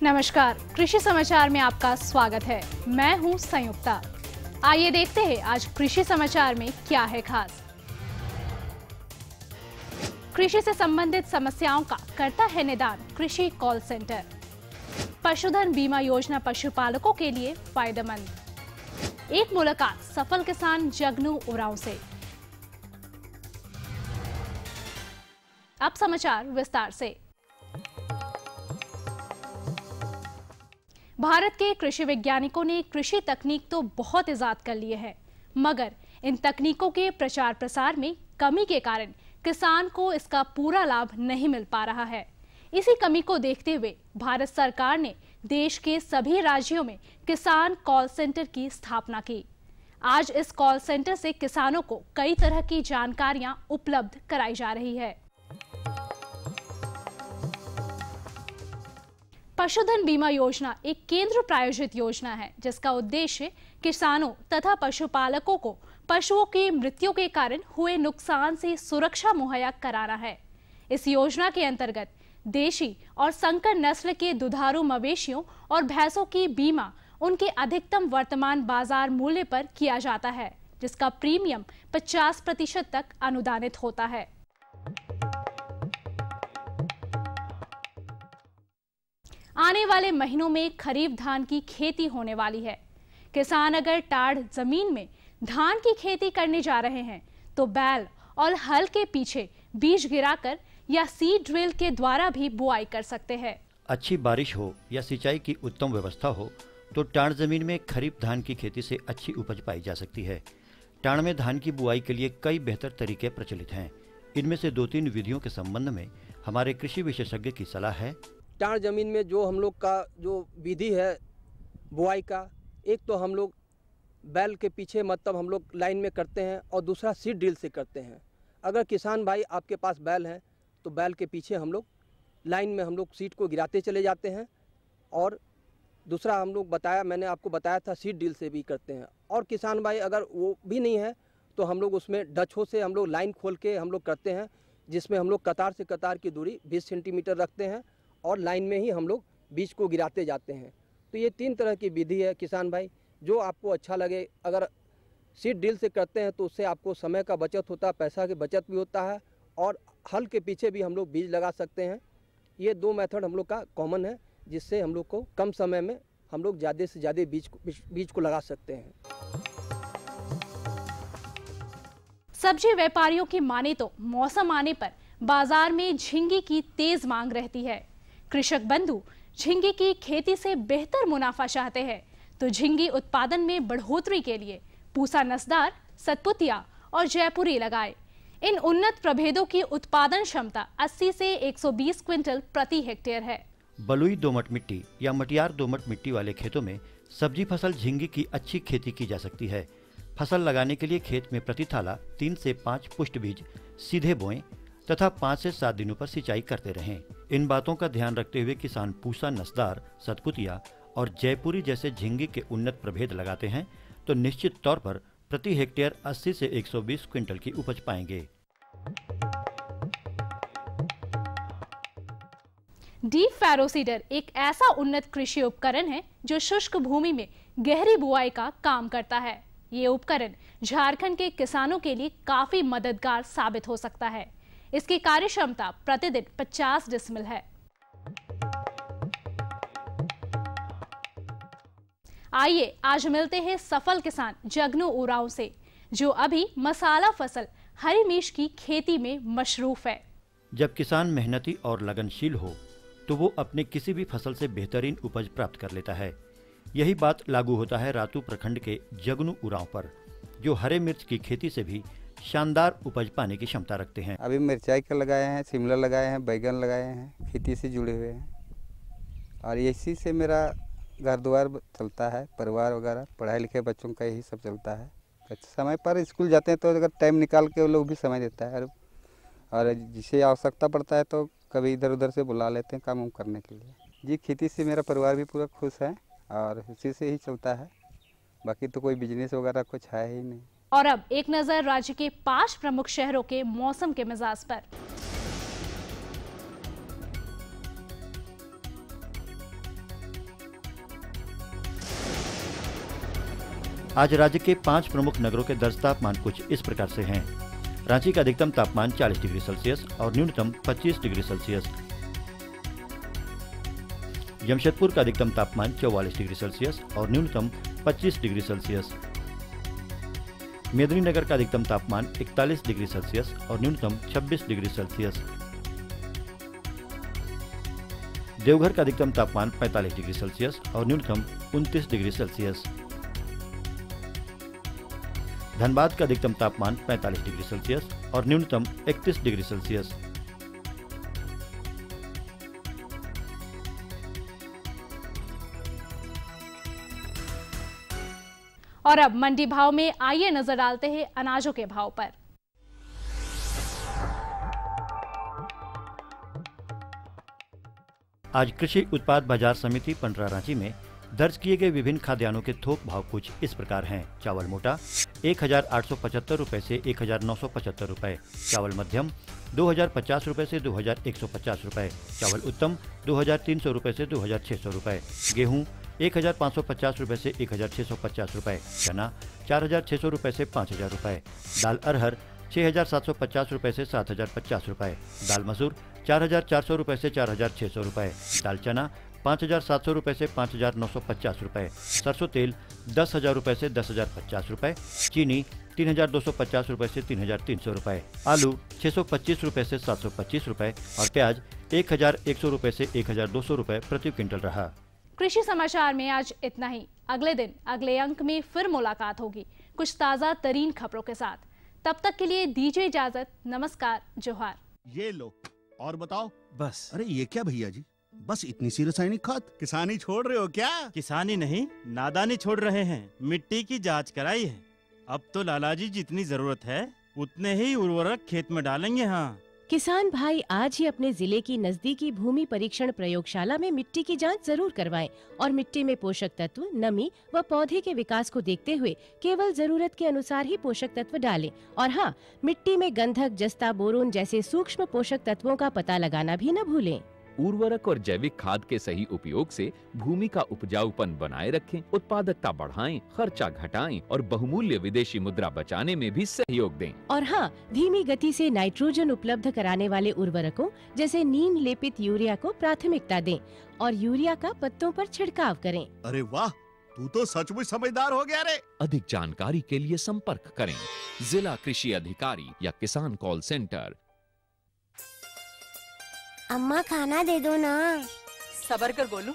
नमस्कार, कृषि समाचार में आपका स्वागत है। मैं हूं संयुक्ता। आइए देखते हैं आज कृषि समाचार में क्या है खास। कृषि से संबंधित समस्याओं का करता है निदान कृषि कॉल सेंटर। पशुधन बीमा योजना पशुपालकों के लिए फायदेमंद। एक मुलाकात सफल किसान जगनू उरांव से। अब समाचार विस्तार से। भारत के कृषि वैज्ञानिकों ने कृषि तकनीक तो बहुत इजाद कर लिए हैं, मगर इन तकनीकों के प्रचार प्रसार में कमी के कारण किसान को इसका पूरा लाभ नहीं मिल पा रहा है। इसी कमी को देखते हुए भारत सरकार ने देश के सभी राज्यों में किसान कॉल सेंटर की स्थापना की। आज इस कॉल सेंटर से किसानों को कई तरह की जानकारियां उपलब्ध कराई जा रही है। पशुधन बीमा योजना एक केंद्र प्रायोजित योजना है, जिसका उद्देश्य किसानों तथा पशुपालकों को पशुओं की मृत्यु के कारण हुए नुकसान से सुरक्षा मुहैया कराना है। इस योजना के अंतर्गत देशी और संकर नस्ल के दुधारू मवेशियों और भैंसों की बीमा उनके अधिकतम वर्तमान बाजार मूल्य पर किया जाता है, जिसका प्रीमियम 50% तक अनुदानित होता है। आने वाले महीनों में खरीफ धान की खेती होने वाली है। किसान अगर टाड़ जमीन में धान की खेती करने जा रहे हैं तो बैल और हल के पीछे बीज गिराकर या सीड ड्रिल के द्वारा भी बुआई कर सकते हैं। अच्छी बारिश हो या सिंचाई की उत्तम व्यवस्था हो तो टाड़ जमीन में खरीफ धान की खेती से अच्छी उपज पाई जा सकती है। टाड़ में धान की बुआई के लिए कई बेहतर तरीके प्रचलित हैं। इनमें से 2-3 विधियों के संबंध में हमारे कृषि विशेषज्ञ की सलाह है। टाड़ जमीन में जो हम लोग का जो विधि है बुआई का, एक तो हम लोग बैल के पीछे मतलब हम लोग लाइन में करते हैं और दूसरा सीड ड्रिल से करते हैं। अगर किसान भाई आपके पास बैल है तो बैल के पीछे हम लोग लाइन में हम लोग सीड को गिराते चले जाते हैं, और दूसरा हम लोग मैंने आपको बताया था सीड ड्रिल से भी करते हैं। और किसान भाई अगर वो भी नहीं है तो हम लोग उसमें डछो से हम लोग लाइन खोल के हम लोग करते हैं, जिसमें हम लोग कतार से कतार की दूरी 20 सेंटीमीटर रखते हैं और लाइन में ही हम लोग बीज को गिराते जाते हैं। तो ये 3 तरह की विधि है किसान भाई, जो आपको अच्छा लगे। अगर सीड ड्रिल से करते हैं तो उससे आपको समय का बचत होता है, पैसा की बचत भी होता है, और हल के पीछे भी हम लोग बीज लगा सकते हैं। ये 2 मेथड हम लोग का कॉमन है, जिससे हम लोग को कम समय में हम लोग ज़्यादा से ज़्यादा बीज को लगा सकते हैं। सब्जी व्यापारियों की माने तो मौसम आने पर बाजार में झींगे की तेज मांग रहती है। कृषक बंधु झींगे की खेती से बेहतर मुनाफा चाहते हैं तो झींगे उत्पादन में बढ़ोतरी के लिए पूसा नस्दार, सतपुतिया और जयपुरी लगाए। इन उन्नत प्रभेदों की उत्पादन क्षमता 80 से 120 क्विंटल प्रति हेक्टेयर है। बलुई दोमट मिट्टी या मटियार दोमट मिट्टी वाले खेतों में सब्जी फसल झींगे की अच्छी खेती की जा सकती है। फसल लगाने के लिए खेत में प्रति थाला 3 से 5 पुष्ट बीज सीधे बोएं तथा 5 से 7 दिनों पर सिंचाई करते रहें। इन बातों का ध्यान रखते हुए किसान पूसा नस्दार, सतपुतिया और जयपुरी जैसे झींगे के उन्नत प्रभेद लगाते हैं तो निश्चित तौर पर प्रति हेक्टेयर 80 से 120 क्विंटल की उपज पाएंगे। डीप फैरो सीडर एक ऐसा उन्नत कृषि उपकरण है जो शुष्क भूमि में गहरी बुआई का काम करता है। ये उपकरण झारखंड के किसानों के लिए काफी मददगार साबित हो सकता है। इसकी कार्य क्षमता प्रतिदिन 50 डिसमिल है। आइए आज मिलते हैं सफल किसान जगनू उरांव से, जो अभी मसाला फसल हरी मिर्च की खेती में मशरूफ है। जब किसान मेहनती और लगनशील हो तो वो अपने किसी भी फसल से बेहतरीन उपज प्राप्त कर लेता है। यही बात लागू होता है रातू प्रखंड के जगनू उरांव पर, जो हरे मिर्च की खेती से भी शानदार उपज पाने की क्षमता रखते हैं। अभी मिर्चाई का लगाए हैं, शिमला लगाए हैं, बैगन लगाए हैं, खेती से जुड़े हुए हैं और इसी से मेरा घर द्वार चलता है, परिवार वगैरह, पढ़ाई लिखे बच्चों का यही सब चलता है। समय पर स्कूल जाते हैं तो अगर टाइम निकाल के वो लोग भी समय देता है, और जिसे आवश्यकता पड़ता है तो कभी इधर उधर से बुला लेते हैं काम करने के लिए। जी खेती से मेरा परिवार भी पूरा खुश है और उसी से ही चलता है, बाकी तो कोई बिजनेस वगैरह कुछ है ही नहीं। और अब एक नजर राज्य के 5 प्रमुख शहरों के मौसम के मिजाज पर। आज राज्य के 5 प्रमुख नगरों के दर्ज तापमान कुछ इस प्रकार से हैं। रांची का अधिकतम तापमान 40 डिग्री सेल्सियस और न्यूनतम 25 डिग्री सेल्सियस। जमशेदपुर का अधिकतम तापमान 44 डिग्री सेल्सियस और न्यूनतम 25 डिग्री सेल्सियस। मेदिनीनगर का अधिकतम तापमान 41 डिग्री सेल्सियस और न्यूनतम 26 डिग्री सेल्सियस। देवघर का अधिकतम तापमान 45 डिग्री सेल्सियस और न्यूनतम 29 डिग्री सेल्सियस। धनबाद का अधिकतम तापमान 45 डिग्री सेल्सियस और न्यूनतम 31 डिग्री सेल्सियस। और अब मंडी भाव में आइए नजर डालते हैं अनाजों के भाव पर। आज कृषि उत्पाद बाजार समिति पंडरा रांची में दर्ज किए गए विभिन्न खाद्यान्नों के थोक भाव कुछ इस प्रकार हैं। चावल मोटा 1875 रुपए से 1975 रुपए, चावल मध्यम 2050 रुपए से 2150 रुपए, चावल उत्तम 2300 रुपए से 2600 रुपए, गेहूं 1550 रुपए से 1650 रुपए, चना 4600 रुपए से 5000 रुपए, दाल अरहर 6750 रुपए से 7050 रुपए, दाल मसूर 4400 रुपए से 4600 रुपए, दाल चना 5700 रुपए से 5950 रुपए, सरसों तेल 10000 रुपए से 10050 रुपए, चीनी 3250 रुपए से 3300 रुपए, आलू 625 रुपए से 725 रुपए और प्याज 1100 रुपए से 1200 रुपए प्रति क्विंटल रहा। कृषि समाचार में आज इतना ही। अगले दिन अगले अंक में फिर मुलाकात होगी कुछ ताजा तरीन खबरों के साथ। तब तक के लिए दीजिए इजाजत। नमस्कार, जोहार। ये लो और बताओ। बस। अरे ये क्या भैया जी, बस इतनी सी रासायनिक खाद? किसानी छोड़ रहे हो क्या? किसानी नहीं, नादानी छोड़ रहे हैं। मिट्टी की जांच कराई है। अब तो लालाजी जितनी जरूरत है उतने ही उर्वरक खेत में डालेंगे। हाँ, किसान भाई आज ही अपने जिले की नजदीकी भूमि परीक्षण प्रयोगशाला में मिट्टी की जांच जरूर करवाएं और मिट्टी में पोषक तत्व, नमी व पौधे के विकास को देखते हुए केवल जरूरत के अनुसार ही पोषक तत्व डालें। और हाँ, मिट्टी में गंधक, जस्ता, बोरोन जैसे सूक्ष्म पोषक तत्वों का पता लगाना भी न भूलें। उर्वरक और जैविक खाद के सही उपयोग से भूमि का उपजाऊपन बनाए रखें, उत्पादकता बढ़ाएं, खर्चा घटाएं और बहुमूल्य विदेशी मुद्रा बचाने में भी सहयोग दें। और हाँ, धीमी गति से नाइट्रोजन उपलब्ध कराने वाले उर्वरकों जैसे नीम लेपित यूरिया को प्राथमिकता दें और यूरिया का पत्तों पर छिड़काव करें। अरे वाह, तू तो सचमुच समझदार हो गया रे। अधिक जानकारी के लिए संपर्क करें जिला कृषि अधिकारी या किसान कॉल सेंटर। अम्मा खाना दे दो ना। सबर कर गोलू,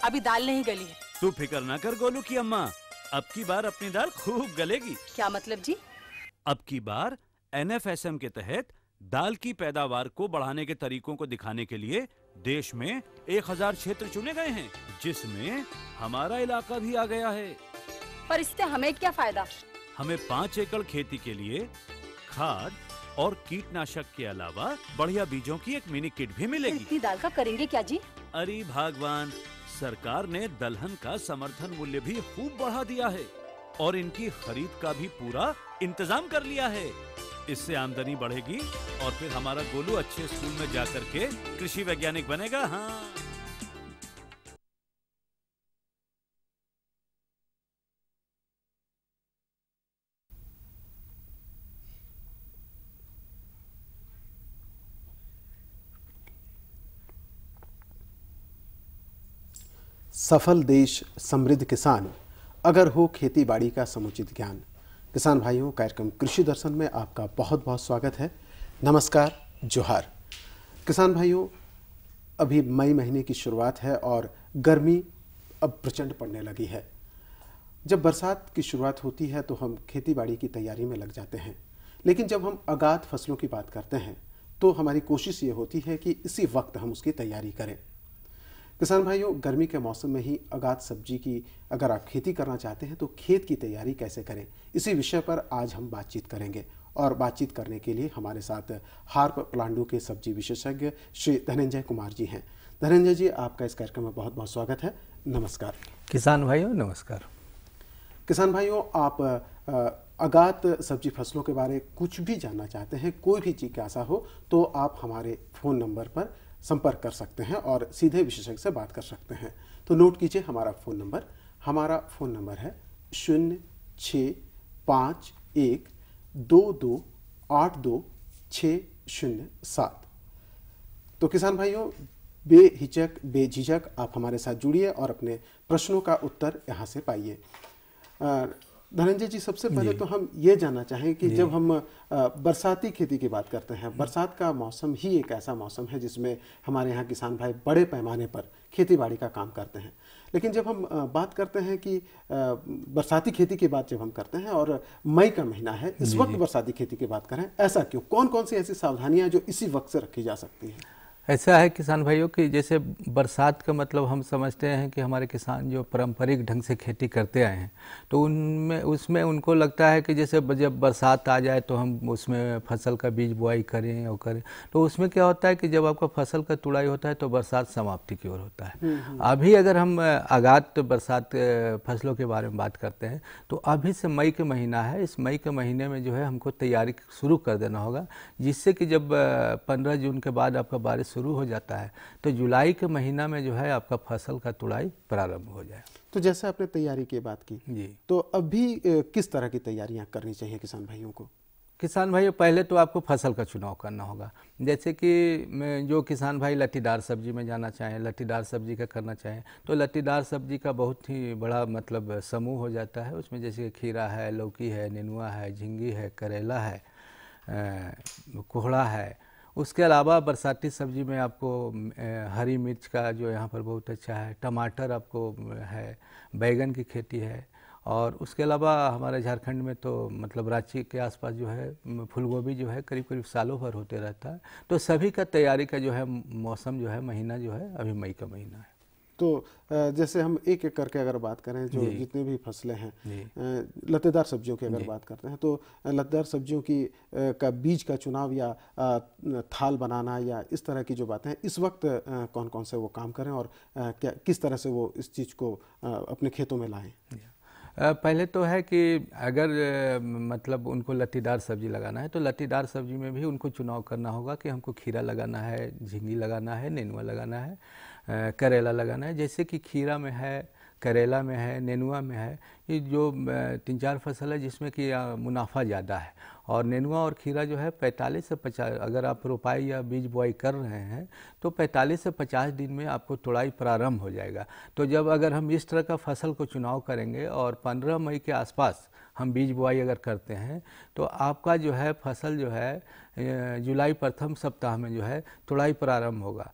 अभी दाल नहीं गली है। तू फिक्र ना कर गोलू की अम्मा, अब की बार अपनी दाल खूब गलेगी। क्या मतलब जी? अब की बार NFSM के तहत दाल की पैदावार को बढ़ाने के तरीकों को दिखाने के लिए देश में 1000 क्षेत्र चुने गए हैं, जिसमें हमारा इलाका भी आ गया है। पर इससे हमें क्या फायदा? हमें 5 एकड़ खेती के लिए खाद और कीटनाशक के अलावा बढ़िया बीजों की एक मिनी किट भी मिलेगी। इतनी दाल का करेंगे क्या जी? अरे भगवान, सरकार ने दलहन का समर्थन मूल्य भी खूब बढ़ा दिया है और इनकी खरीद का भी पूरा इंतजाम कर लिया है। इससे आमदनी बढ़ेगी और फिर हमारा गोलू अच्छे स्कूल में जाकर के कृषि वैज्ञानिक बनेगा। हाँ, सफल देश समृद्ध किसान, अगर हो खेती बाड़ी का समुचित ज्ञान। किसान भाइयों, कार्यक्रम कृषि दर्शन में आपका बहुत बहुत स्वागत है। नमस्कार, जोहार। किसान भाइयों, अभी मई महीने की शुरुआत है और गर्मी अब प्रचंड पड़ने लगी है। जब बरसात की शुरुआत होती है तो हम खेती बाड़ी की तैयारी में लग जाते हैं, लेकिन जब हम आगात फसलों की बात करते हैं तो हमारी कोशिश ये होती है कि इसी वक्त हम उसकी तैयारी करें। किसान भाइयों, गर्मी के मौसम में ही आगात सब्जी की अगर आप खेती करना चाहते हैं तो खेत की तैयारी कैसे करें, इसी विषय पर आज हम बातचीत करेंगे। और बातचीत करने के लिए हमारे साथ हार्प पलांडू के सब्जी विशेषज्ञ श्री धनंजय कुमार जी हैं। धनंजय जी, आपका इस कार्यक्रम में बहुत बहुत स्वागत है। नमस्कार। किसान भाइयों, नमस्कार। किसान भाइयों, आप आगात सब्जी फसलों के बारे कुछ भी जानना चाहते हैं, कोई भी जिज्ञासा हो तो आप हमारे फ़ोन नंबर पर संपर्क कर सकते हैं और सीधे विशेषज्ञ से बात कर सकते हैं। तो नोट कीजिए हमारा फ़ोन नंबर है 0 652828607। तो किसान भाइयों, बेझिझक आप हमारे साथ जुड़िए और अपने प्रश्नों का उत्तर यहाँ से पाइए। धनंजय जी, सबसे पहले तो हम ये जानना चाहें कि जब हम बरसाती खेती की बात करते हैं, बरसात का मौसम ही एक ऐसा मौसम है जिसमें हमारे यहाँ किसान भाई बड़े पैमाने पर खेती बाड़ी का काम करते हैं। लेकिन जब हम बात करते हैं कि बरसाती खेती की बात जब हम करते हैं और मई का महीना है, इस वक्त बरसाती खेती की बात करें, ऐसा क्यों? कौन कौन सी ऐसी सावधानियां जो इसी वक्त से रखी जा सकती हैं? ऐसा है किसान भाइयों कि जैसे बरसात का मतलब हम समझते हैं कि हमारे किसान जो पारंपरिक ढंग से खेती करते आए हैं, तो उसमें उनको लगता है कि जैसे जब बरसात आ जाए तो हम उसमें फसल का बीज बुआई करें और करें। तो उसमें क्या होता है कि जब आपका फसल का तुड़ाई होता है तो बरसात समाप्ति की ओर होता है। अभी अगर हम आगात बरसात फसलों के बारे में बात करते हैं तो अभी से मई के महीना है, इस मई के महीने में जो है हमको तैयारी शुरू कर देना होगा, जिससे कि जब 15 जून के बाद आपका बारिश शुरू हो जाता है तो जुलाई के महीना में जो है आपका फसल का तुड़ाई प्रारंभ हो जाए। तो जैसे आपने तैयारी की बात की जी, तो अभी किस तरह की तैयारियां करनी चाहिए किसान भाइयों को? किसान भाइयों, पहले तो आपको फसल का चुनाव करना होगा। जैसे कि जो किसान भाई लट्टीदार सब्जी में जाना चाहें, लट्टीदार सब्जी का करना चाहें, तो लट्टीदार सब्जी का बहुत ही बड़ा मतलब समूह हो जाता है। उसमें जैसे खीरा है, लौकी है, नेनुआ है, झिंगी है, करेला है, कोहड़ा है। उसके अलावा बरसाती सब्जी में आपको हरी मिर्च का जो यहाँ पर बहुत अच्छा है, टमाटर आपको है, बैगन की खेती है, और उसके अलावा हमारे झारखंड में तो मतलब रांची के आसपास जो है फूलगोभी जो है करीब करीब सालों भर होते रहता है। तो सभी का तैयारी का जो है मौसम जो है महीना जो है अभी मई का महीना है। तो जैसे हम एक एक करके अगर बात करें, जो जितने भी फसलें हैं, लतेदार सब्जियों की अगर बात करते हैं, तो लतेदार सब्जियों की का बीज का चुनाव या थाल बनाना या इस तरह की जो बातें हैं, इस वक्त कौन कौन से वो काम करें और क्या किस तरह से वो इस चीज़ को अपने खेतों में लाएं? पहले तो है कि अगर मतलब उनको लत्तीदार सब्जी लगाना है तो लत्तीदार सब्जी में भी उनको चुनाव करना होगा कि हमको खीरा लगाना है, झिंगी लगाना है, नेनुआ लगाना है, करेला लगाना है। जैसे कि खीरा में है, करेला में है, नेनुआ में है, ये जो 3-4 फसल है जिसमें कि मुनाफा ज़्यादा है। और नेनुआ और खीरा जो है 45 से 50, अगर आप रोपाई या बीज बुआई कर रहे हैं तो 45 से 50 दिन में आपको तुड़ाई प्रारंभ हो जाएगा। तो जब अगर हम इस तरह का फसल को चुनाव करेंगे और 15 मई के आसपास हम बीज बुआई अगर करते हैं तो आपका जो है फसल जो है जुलाई प्रथम सप्ताह में जो है तुड़ाई प्रारंभ होगा।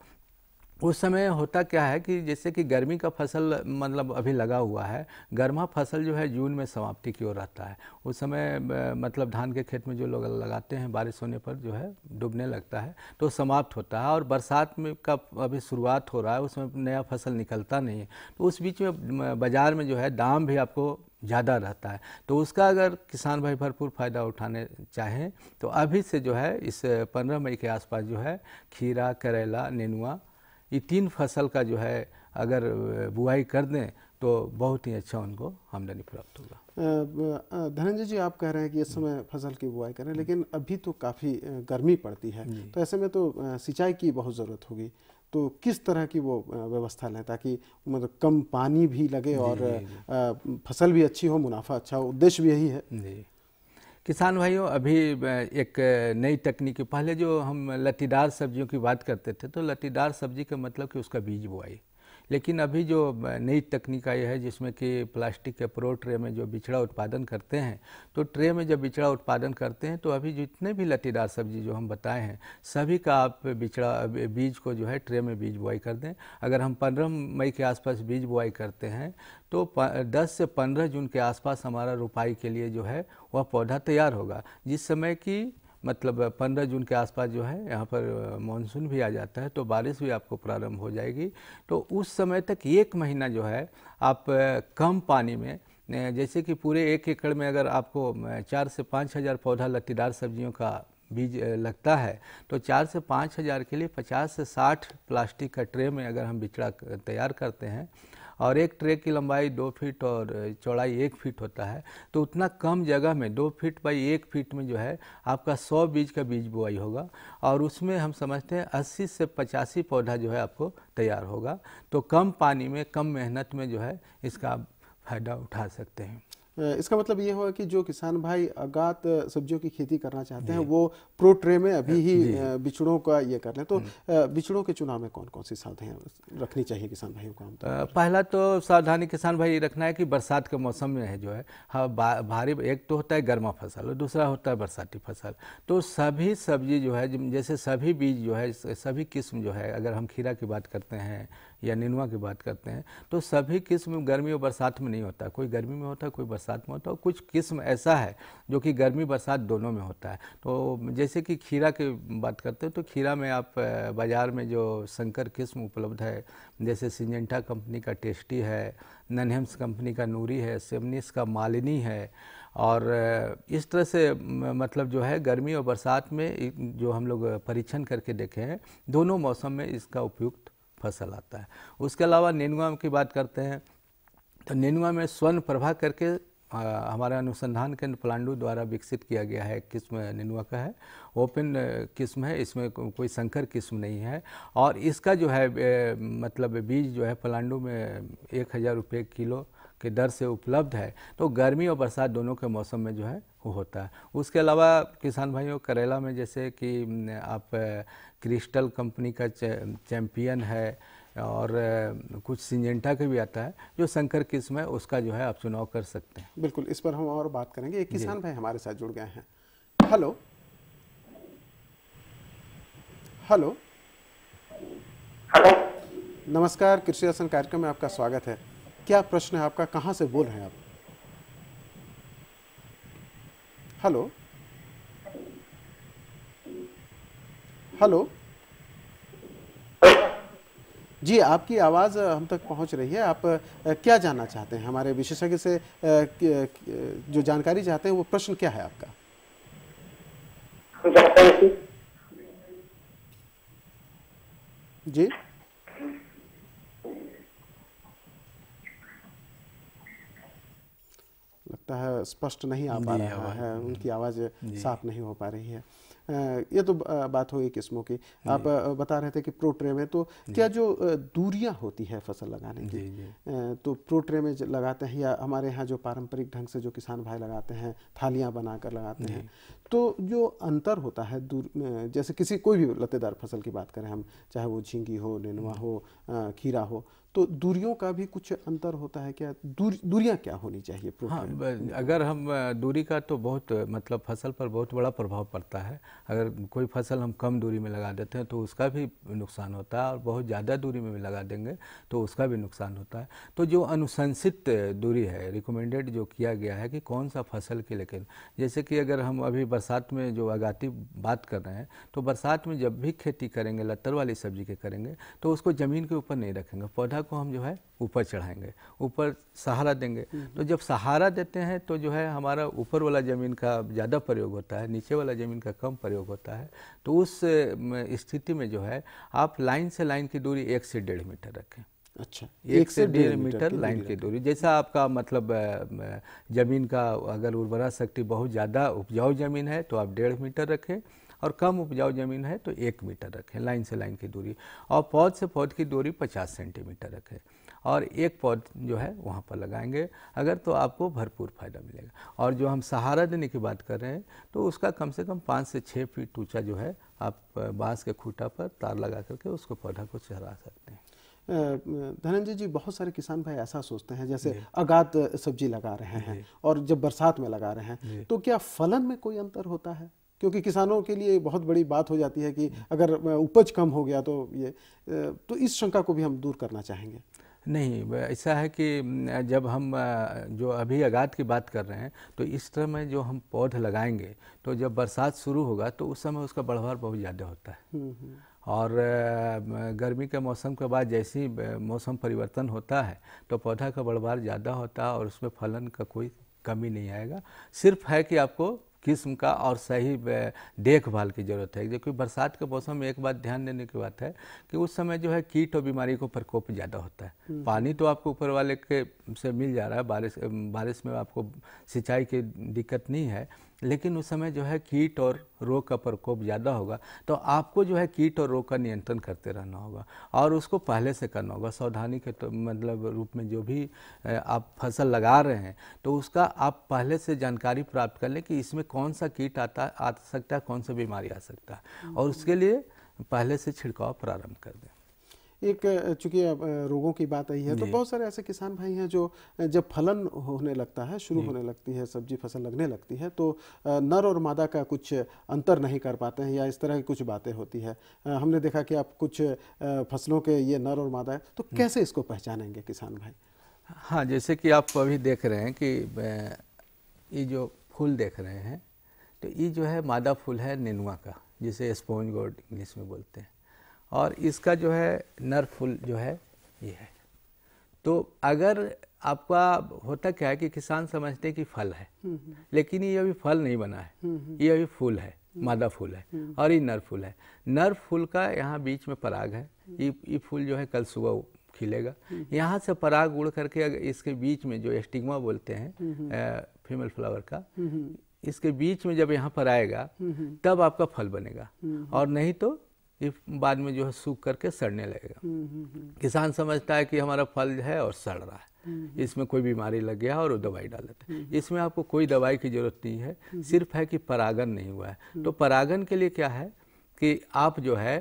उस समय होता क्या है कि जैसे कि गर्मी का फसल मतलब अभी लगा हुआ है, गर्मा फसल जो है जून में समाप्ति की ओर रहता है। उस समय मतलब धान के खेत में जो लोग लगाते हैं बारिश होने पर जो है डूबने लगता है तो समाप्त होता है, और बरसात में का अभी शुरुआत हो रहा है, उसमें नया फसल निकलता नहीं है। तो उस बीच में बाज़ार में जो है दाम भी आपको ज़्यादा रहता है। तो उसका अगर किसान भाई भरपूर फ़ायदा उठाने चाहें तो अभी से जो है इस 15 मई के आसपास जो है खीरा, करेला, नेनुआ, ये 3 फसल का जो है अगर बुआई कर दें तो बहुत ही अच्छा उनको आमदनी प्राप्त होगा। धनंजय जी, आप कह रहे हैं कि इस समय फसल की बुआई करें, लेकिन अभी तो काफ़ी गर्मी पड़ती है, तो ऐसे में तो सिंचाई की बहुत ज़रूरत होगी। तो किस तरह की वो व्यवस्था लें ताकि मतलब कम पानी भी लगे और फसल भी अच्छी हो, मुनाफा अच्छा हो? उद्देश्य भी यही है जी। किसान भाइयों, अभी एक नई तकनीक, पहले जो हम लत्तीदार सब्जियों की बात करते थे तो लत्तीदार सब्जी का मतलब कि उसका बीज बुआई, लेकिन अभी जो नई तकनीक आई है जिसमें कि प्लास्टिक के प्रो ट्रे में जो बिचड़ा उत्पादन करते हैं, तो ट्रे में जब बिचड़ा उत्पादन करते हैं तो अभी जितने भी लत्तीदार सब्जी जो हम बताए हैं सभी का आप बीज को जो है ट्रे में बीज बुआई कर दें। अगर हम 15 मई के आसपास बीज बुआई करते हैं तो 10 से 15 जून के आसपास हमारा रोपाई के लिए जो है वह पौधा तैयार होगा, जिस समय की मतलब 15 जून के आसपास जो है यहाँ पर मानसून भी आ जाता है तो बारिश भी आपको प्रारंभ हो जाएगी। तो उस समय तक 1 महीना जो है आप कम पानी में, जैसे कि पूरे 1 एकड़ में अगर आपको 4 से 5 हज़ार पौधा लत्तीदार सब्जियों का बीज लगता है तो 4 से 5 हज़ार के लिए 50 से 60 प्लास्टिक का ट्रे में अगर हम बिचड़ा तैयार करते हैं और एक ट्रे की लंबाई 2 फीट और चौड़ाई 1 फीट होता है, तो उतना कम जगह में 2 फीट बाई 1 फीट में जो है आपका 100 बीज का बीज बुआई होगा और उसमें हम समझते हैं 80 से 85 पौधा जो है आपको तैयार होगा। तो कम पानी में कम मेहनत में जो है इसका फ़ायदा उठा सकते हैं। इसका मतलब ये हुआ कि जो किसान भाई अगात सब्जियों की खेती करना चाहते हैं वो प्रो ट्रे में अभी ही बिचड़ों का ये कर लें। तो बिचड़ों के चुनाव में कौन कौन सी सावधानियां रखनी चाहिए किसान भाइयों को? पहला तो सावधानी किसान भाई रखना है कि बरसात के मौसम में है जो है भारी, एक तो होता है गर्मा फसल और दूसरा होता है बरसाती फसल। तो सभी सब्जी जो है, जैसे सभी बीज जो है, सभी किस्म जो है, अगर हम खीरा की बात करते हैं या नेनुआ की बात करते हैं तो सभी किस्म गर्मी और बरसात में नहीं होता। कोई गर्मी में होता है, कोई बरसात में होता है, और कुछ किस्म ऐसा है जो कि गर्मी बरसात दोनों में होता है। तो जैसे कि खीरा की बात करते हैं तो खीरा में आप बाज़ार में जो संकर किस्म उपलब्ध है, जैसे सिंजेंटा कंपनी का टेस्टी है, ननहेम्स कंपनी का नूरी है, सेमनिस का मालिनी है, और इस तरह से मतलब जो है गर्मी और बरसात में जो हम लोग परीक्षण करके देखे हैं, दोनों मौसम में इसका उपयुक्त फसल आता है। उसके अलावा नेनुआ की बात करते हैं तो नेनुआ में स्वर्ण प्रभा करके हमारा अनुसंधान केंद्र पलांडू द्वारा विकसित किया गया है किस्म नेनुआ का है, ओपन किस्म है, इसमें कोई संकर किस्म नहीं है। और इसका जो है मतलब बीज जो है पलांडू में 1000 रुपये किलो के दर से उपलब्ध है। तो गर्मी और बरसात दोनों के मौसम में जो है वो होता है। उसके अलावा किसान भाइयों करेला में जैसे कि आप क्रिस्टल कंपनी का चैम्पियन है और कुछ सिंजेंटा के भी आता है जो संकर किस्म है, उसका जो है आप चुनाव कर सकते हैं। बिल्कुल, इस पर हम और बात करेंगे। एक किसान भाई हमारे साथ जुड़ गए हैं। हेलो हेलो हेलो, नमस्कार, कृषि दर्शन कार्यक्रम में आपका स्वागत है। क्या प्रश्न है आपका? कहाँ से बोल रहे हैं आप? हेलो हेलो जी, आपकी आवाज़ हम तक पहुंच रही है। आप क्या जानना चाहते हैं हमारे विशेषज्ञ से? जो जानकारी चाहते हैं वो प्रश्न क्या है आपका? जी लगता है स्पष्ट नहीं आ पा रहा है, उनकी आवाज़ साफ नहीं हो पा रही है। ये तो बात हुई किस्मों की। आप बता रहे थे कि प्रो ट्रे में तो क्या जो दूरियां होती है फसल लगाने की, तो प्रो ट्रे में लगाते हैं या हमारे यहाँ जो पारंपरिक ढंग से जो किसान भाई लगाते हैं थालियां बनाकर लगाते हैं, तो जो अंतर होता है दूर, जैसे किसी कोई भी लतेदार फसल की बात करें हम, चाहे वो झींगी हो, नेनुआ हो, खीरा हो, तो दूरियों का भी कुछ अंतर होता है क्या? दूरियां क्या होनी चाहिए? हाँ, अगर हम दूरी का तो बहुत मतलब फसल पर बहुत बड़ा प्रभाव पड़ता है। अगर कोई फसल हम कम दूरी में लगा देते हैं तो उसका भी नुकसान होता है, और बहुत ज़्यादा दूरी में भी लगा देंगे तो उसका भी नुकसान होता है। तो जो अनुशंसित दूरी है, रिकमेंडेड जो किया गया है कि कौन सा फसल के, लेकिन जैसे कि अगर हम अभी बरसात में जो आगाती बात कर रहे हैं, तो बरसात में जब भी खेती करेंगे लत्तर वाली सब्जी के करेंगे तो उसको ज़मीन के ऊपर नहीं रखेंगे, पौधा को हम जो है ऊपर चढ़ाएंगे, ऊपर सहारा देंगे। तो जब सहारा देते हैं तो जो है हमारा ऊपर वाला ज़मीन का ज़्यादा प्रयोग होता है, नीचे वाला ज़मीन का कम प्रयोग होता है। तो उस स्थिति में जो है आप लाइन से लाइन की दूरी 1 से 1.5 मीटर रखें। अच्छा, 1 से 1.5 मीटर लाइन की दूरी। जैसा आपका मतलब ज़मीन का अगर उर्वरा शक्ति बहुत ज़्यादा उपजाऊ ज़मीन है तो आप 1.5 मीटर रखें, और कम उपजाऊ ज़मीन है तो 1 मीटर रखें लाइन से लाइन की दूरी। और पौध से पौध की दूरी 50 सेंटीमीटर रखें, और एक पौध जो है वहाँ पर लगाएंगे अगर, तो आपको भरपूर फायदा मिलेगा। और जो हम सहारा देने की बात कर रहे हैं तो उसका कम से कम 5 से 6 फीट ऊंचा जो है आप बांस के खूंटा पर तार लगा करके उसको पौधा को चढ़ा सकते हैं। धनंजय जी, बहुत सारे किसान भाई ऐसा सोचते हैं जैसे अगात सब्जी लगा रहे हैं और जब बरसात में लगा रहे हैं, तो क्या फलन में कोई अंतर होता है? क्योंकि किसानों के लिए बहुत बड़ी बात हो जाती है कि अगर उपज कम हो गया तो ये, तो इस शंका को भी हम दूर करना चाहेंगे। नहीं, ऐसा है कि जब हम जो अभी आगात की बात कर रहे हैं तो इस तरह में जो हम पौध लगाएंगे तो जब बरसात शुरू होगा तो उस समय उसका बढ़वार बहुत ज़्यादा होता है, और गर्मी के मौसम के बाद जैसे ही मौसम परिवर्तन होता है तो पौधा का बढ़वार ज़्यादा होता है और उसमें फलन का कोई कमी नहीं आएगा। सिर्फ है कि आपको किस्म का और सही देखभाल की ज़रूरत है। क्योंकि बरसात के मौसम में एक बात ध्यान देने की बात है कि उस समय जो है कीट और बीमारी को प्रकोप ज़्यादा होता है। पानी तो आपको ऊपर वाले के से मिल जा रहा है, बारिश में आपको सिंचाई की दिक्कत नहीं है, लेकिन उस समय जो है कीट और रोग का प्रकोप ज़्यादा होगा, तो आपको जो है कीट और रोग का नियंत्रण करते रहना होगा और उसको पहले से करना होगा। सावधानी के तो मतलब रूप में जो भी आप फसल लगा रहे हैं तो उसका आप पहले से जानकारी प्राप्त कर लें कि इसमें कौन सा कीट आ सकता है, कौन सा बीमारी आ सकता है, और उसके लिए पहले से छिड़काव प्रारंभ कर दें। एक चूंकि अब रोगों की बात आई है तो बहुत सारे ऐसे किसान भाई हैं जो जब फलन होने लगता है, शुरू होने लगती है, सब्जी फसल लगने लगती है तो नर और मादा का कुछ अंतर नहीं कर पाते हैं या इस तरह की कुछ बातें होती है। हमने देखा कि आप कुछ फसलों के ये नर और मादा है, तो कैसे इसको पहचानेंगे किसान भाई? हाँ, जैसे कि आप अभी देख रहे हैं कि ये जो फूल देख रहे हैं तो ये जो है मादा फूल है नेनुआ का, जिसे स्पॉन्ज गोर्ड इंग्लिश में बोलते हैं, और इसका जो है नर फूल जो है ये है। तो अगर आपका होता क्या है कि किसान समझते हैं कि फल है, लेकिन ये अभी फल नहीं बना है, ये अभी फूल है, मादा फूल है और ये नर फूल है। नर फूल का यहाँ बीच में पराग है, ये फूल जो है कल सुबह खिलेगा। यहाँ से पराग उड़ करके अगर इसके बीच में जो एस्टिग्मा बोलते हैं फीमेल फ्लावर का, इसके बीच में जब यहाँ पर आएगा तब आपका फल बनेगा, और नहीं तो ये बाद में जो है सूख करके सड़ने लगेगा। किसान समझता है कि हमारा फल है और सड़ रहा है, इसमें कोई बीमारी लग गया और वो दवाई डाल देते हैं। इसमें आपको कोई दवाई की जरूरत नहीं है, सिर्फ है कि परागन नहीं हुआ है। तो परागन के लिए क्या है कि आप जो है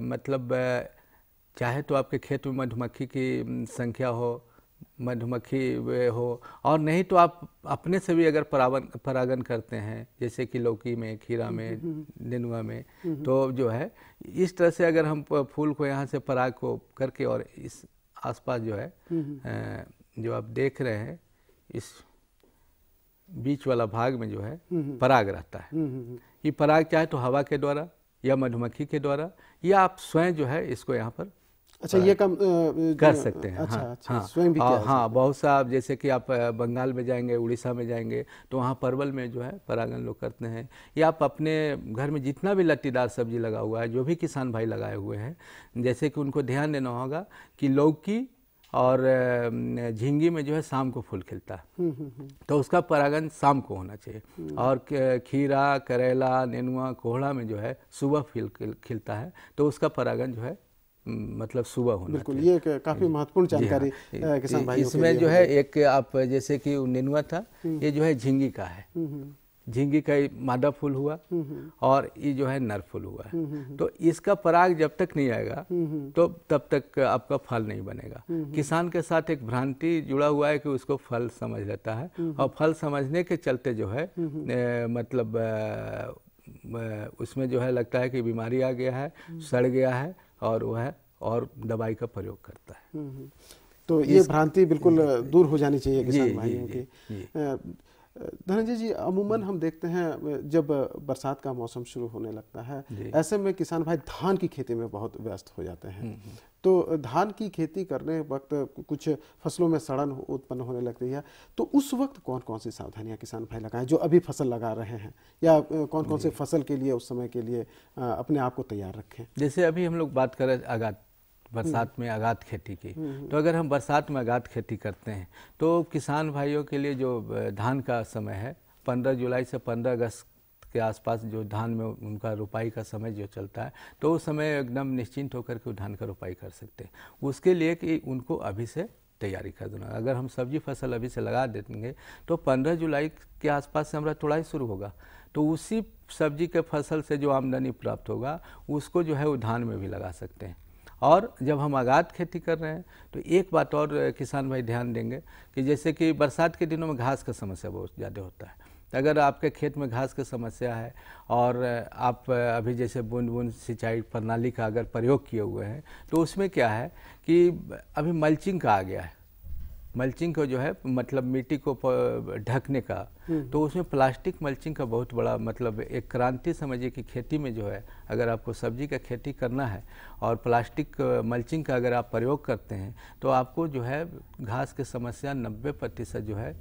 मतलब चाहे तो आपके खेत में मधुमक्खी की संख्या हो, मधुमक्खी हो, और नहीं तो आप अपने से भी अगर परागन करते हैं, जैसे कि लौकी में, खीरा में, नेनुआ में, तो जो है इस तरह से अगर हम फूल को यहाँ से पराग को करके और इस आसपास जो है जो आप देख रहे हैं इस बीच वाला भाग में जो है पराग रहता है। ये पराग चाहे तो हवा के द्वारा या मधुमक्खी के द्वारा या आप स्वयं जो है इसको यहाँ पर अच्छा ये काम कर सकते हैं। अच्छा, हाँ, अच्छा, हाँ, स्वयं भी किया है। हाँ, बहुत सा, जैसे कि आप बंगाल में जाएंगे, उड़ीसा में जाएंगे तो वहाँ परवल में जो है परागन लोग करते हैं। या आप अपने घर में जितना भी लत्तीदार सब्जी लगा हुआ है, जो भी किसान भाई लगाए हुए हैं, जैसे कि उनको ध्यान देना होगा कि लौकी और झींगी में जो है शाम को फूल खिलता है, तो उसका परागन शाम को होना चाहिए। और खीरा, करेला, नेनुआ, कोहड़ा में जो है सुबह फूल खिलता है, तो उसका परागन जो है मतलब सुबह होना बिल्कुल चाहिए। ये काफी महत्वपूर्ण जानकारी किसान भाइयों के लिए। इसमें जो है एक आप जैसे कि नेनुआ था, ये जो है झींगी का है, झींगी का मादा फूल हुआ और ये जो है नर फूल हुआ है। तो इसका पराग जब तक नहीं आएगा तो तब तक आपका फल नहीं बनेगा। किसान के साथ एक भ्रांति जुड़ा हुआ है कि उसको फल समझ लेता है, और फल समझने के चलते जो है मतलब उसमें जो है लगता है कि बीमारी आ गया है, सड़ गया है, और वह और दवाई का प्रयोग करता है। तो ये भ्रांति बिल्कुल दूर हो जानी चाहिए किसान भाइयों की। धनंजय जी, अमूमन हम देखते हैं जब बरसात का मौसम शुरू होने लगता है, ऐसे में किसान भाई धान की खेती में बहुत व्यस्त हो जाते हैं। तो धान की खेती करने वक्त कुछ फसलों में सड़न उत्पन्न होने लगती है, तो उस वक्त कौन कौन सी सावधानियां किसान भाई लगाएं जो अभी फसल लगा रहे हैं, या कौन कौन से फसल के लिए उस समय के लिए अपने आप को तैयार रखें? जैसे अभी हम लोग बात करें आगात, बरसात में आगात खेती की, तो अगर हम बरसात में आगात खेती करते हैं तो किसान भाइयों के लिए जो धान का समय है 15 जुलाई से 15 अगस्त के आसपास जो धान में उनका रोपाई का समय जो चलता है, तो उस समय एकदम निश्चिंत होकर के धान का रोपाई कर सकते हैं। उसके लिए कि उनको अभी से तैयारी कर देना। अगर हम सब्जी फसल अभी से लगा देंगे तो 15 जुलाई के आसपास से हमारा तुड़ाई शुरू होगा, तो उसी सब्जी के फसल से जो आमदनी प्राप्त होगा उसको जो है वो धान में भी लगा सकते हैं। और जब हम आगात खेती कर रहे हैं तो एक बात और किसान भाई ध्यान देंगे कि जैसे कि बरसात के दिनों में घास का समस्या बहुत ज़्यादा होता है। अगर आपके खेत में घास की समस्या है और आप अभी जैसे बूंद बूंद सिंचाई प्रणाली का अगर प्रयोग किए हुए हैं, तो उसमें क्या है कि अभी मल्चिंग का आ गया है। मल्चिंग को जो है मतलब मिट्टी को ढकने का, तो उसमें प्लास्टिक मल्चिंग का बहुत बड़ा मतलब एक क्रांति समझिए कि खेती में जो है अगर आपको सब्जी का खेती करना है और प्लास्टिक मल्चिंग का अगर आप प्रयोग करते हैं तो आपको जो है घास की समस्या 90% जो है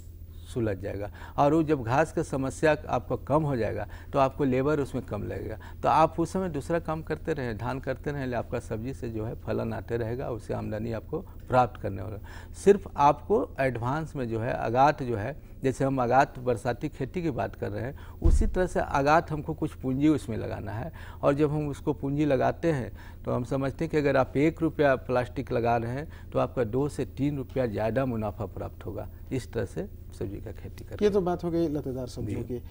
सुलझ जाएगा। और वो जब घास की समस्या आपको कम हो जाएगा तो आपको लेबर उसमें कम लगेगा, तो आप उस समय दूसरा काम करते रहें, धान करते रहें, आपका सब्जी से जो है फलन आते रहेगा, उससे आमदनी आपको प्राप्त करने वाला। सिर्फ आपको एडवांस में जो है आगात जो है जैसे हम आगात बरसाती खेती की बात कर रहे हैं, उसी तरह से आगात हमको कुछ पूंजी उसमें लगाना है। और जब हम उसको पूंजी लगाते हैं तो हम समझते हैं कि अगर आप 1 रुपया प्लास्टिक लगा रहे हैं तो आपका 2 से 3 रुपया ज़्यादा मुनाफा प्राप्त होगा। इस तरह से सब्जी का खेती करें। ये तो बात हो गई लतेदार सब्जियों की।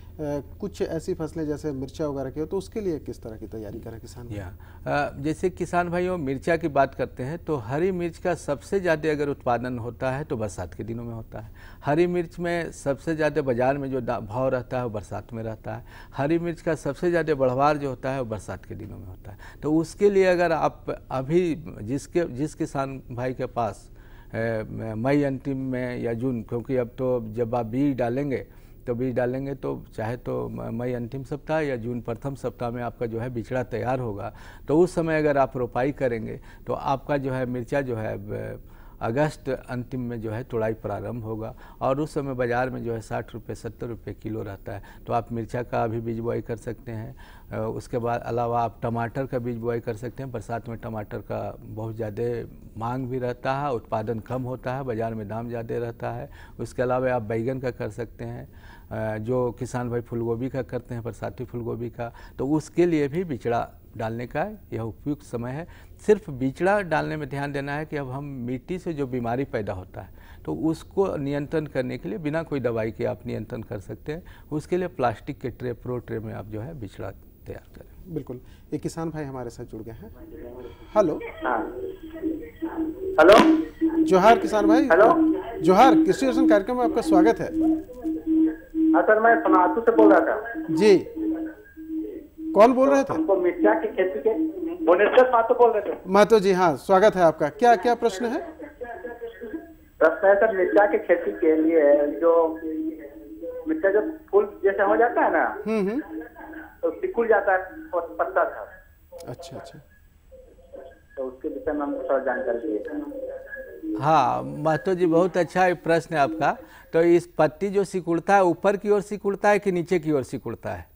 कुछ ऐसी फसलें जैसे मिर्चा वगैरह की हो तो उसके लिए किस तरह की तैयारी करें किसान भाई? जैसे किसान भाइयों मिर्चा की बात करते हैं तो हरी मिर्च का सबसे ज़्यादा अगर उत्पादन होता है तो बरसात के दिनों में होता है। हरी मिर्च में सबसे ज़्यादा बाज़ार में जो भाव रहता है वो बरसात में रहता है। हरी मिर्च का सबसे ज़्यादा बढ़वार जो होता है वो बरसात के दिनों में होता है। तो उसके लिए अगर आप अभी जिस किसान भाई के पास मई अंतिम में या जून, क्योंकि अब तो जब आप बीज डालेंगे तो चाहे तो मई अंतिम सप्ताह या जून प्रथम सप्ताह में आपका जो है बिचड़ा तैयार होगा। तो उस समय अगर आप रोपाई करेंगे तो आपका जो है मिर्चा जो है अगस्त अंतिम में जो है तुड़ाई प्रारंभ होगा और उस समय बाज़ार में जो है 60 रुपये 70 रुपये किलो रहता है। तो आप मिर्चा का भी बीज बुआई कर सकते हैं। उसके बाद अलावा आप टमाटर का बीज बुआई कर सकते हैं। बरसात में टमाटर का बहुत ज़्यादा मांग भी रहता है, उत्पादन कम होता है, बाज़ार में दाम ज़्यादा रहता है। उसके अलावा आप बैगन का कर सकते हैं, जो किसान भाई फूलगोभी का करते हैं, बरसाती फूलगोभी का, तो उसके लिए भी बिचड़ा डालने का यह उपयुक्त समय है। सिर्फ बिचड़ा डालने में ध्यान देना है कि अब हम मिट्टी से जो बीमारी पैदा होता है तो उसको नियंत्रण करने के लिए बिना कोई दवाई के आप नियंत्रण कर सकते हैं। उसके लिए प्लास्टिक के ट्रे, प्रो ट्रे में आप जो है बिचड़ा तैयार करें। बिल्कुल। एक किसान भाई हमारे साथ जुड़ गए हैं। हेलो हेलो, जोहार किसान भाई। हेलो, जोहार, कृषि दर्शन कार्यक्रम में आपका स्वागत है। हाँ सर, मैं सनातू से बोल रहा था। जी, कौन बोल रहे थे? हमको मिर्चा की खेती के भुवनेश्वर महतो बोल रहे थे। महतो जी, हाँ स्वागत है आपका। क्या क्या प्रश्न है? प्रश्न है सर, मिर्चा की खेती के लिए जो मिर्चा जो फूल जैसे हो जाता है ना, तो सिकुड़ जाता है पत्ता था। अच्छा अच्छा, तो उसके विषय में हमको थोड़ा जानकारी चाहिए। हाँ महतो जी, बहुत अच्छा प्रश्न है आपका। तो इस पत्ती जो सिकुड़ता है ऊपर की ओर सिकुड़ता है कि नीचे की ओर सिकुड़ता है?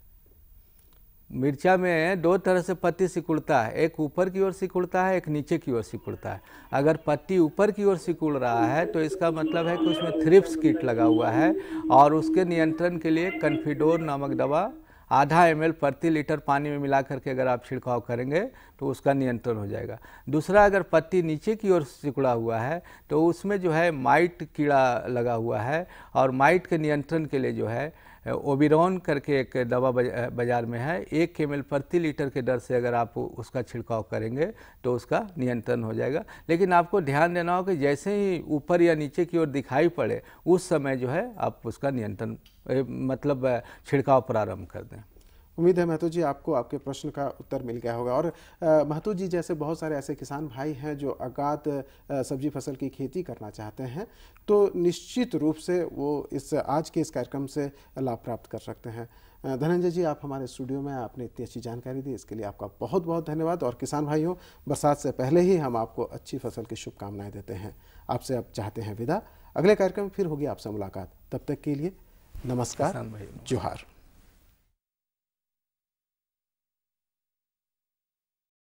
मिर्चा में 2 तरह से पत्ती सिकुड़ता है, एक ऊपर की ओर सिकुड़ता है, एक नीचे की ओर सिकुड़ता है। अगर पत्ती ऊपर की ओर सिकुड़ रहा है तो इसका मतलब है कि उसमें थ्रिप्स कीट लगा हुआ है और उसके नियंत्रण के लिए कन्फिडोर नामक दवा आधा ml प्रति लीटर पानी में मिला करके अगर आप छिड़काव करेंगे तो उसका नियंत्रण हो जाएगा। दूसरा, अगर पत्ती नीचे की ओर सिकुड़ा हुआ है तो उसमें जो है माइट कीड़ा लगा हुआ है और माइट के नियंत्रण के लिए जो है ओबिरॉन करके एक दवा बाज़ार में है, 1 ml प्रति लीटर के दर से अगर आप उसका छिड़काव करेंगे तो उसका नियंत्रण हो जाएगा। लेकिन आपको ध्यान देना हो कि जैसे ही ऊपर या नीचे की ओर दिखाई पड़े उस समय जो है आप उसका नियंत्रण मतलब छिड़काव प्रारंभ कर दें। उम्मीद है महतो जी आपको आपके प्रश्न का उत्तर मिल गया होगा। और महतो जी जैसे बहुत सारे ऐसे किसान भाई हैं जो आगात सब्जी फसल की खेती करना चाहते हैं, तो निश्चित रूप से वो आज के इस कार्यक्रम से लाभ प्राप्त कर सकते हैं। धनंजय जी, आप हमारे स्टूडियो में आपने इतनी अच्छी जानकारी दी, इसके लिए आपका बहुत बहुत धन्यवाद। और किसान भाइयों, बरसात से पहले ही हम आपको अच्छी फसल की शुभकामनाएं देते हैं। आपसे अब चाहते हैं विदा। अगले कार्यक्रम फिर होगी आपसे मुलाकात। तब तक के लिए नमस्कार, जोहार।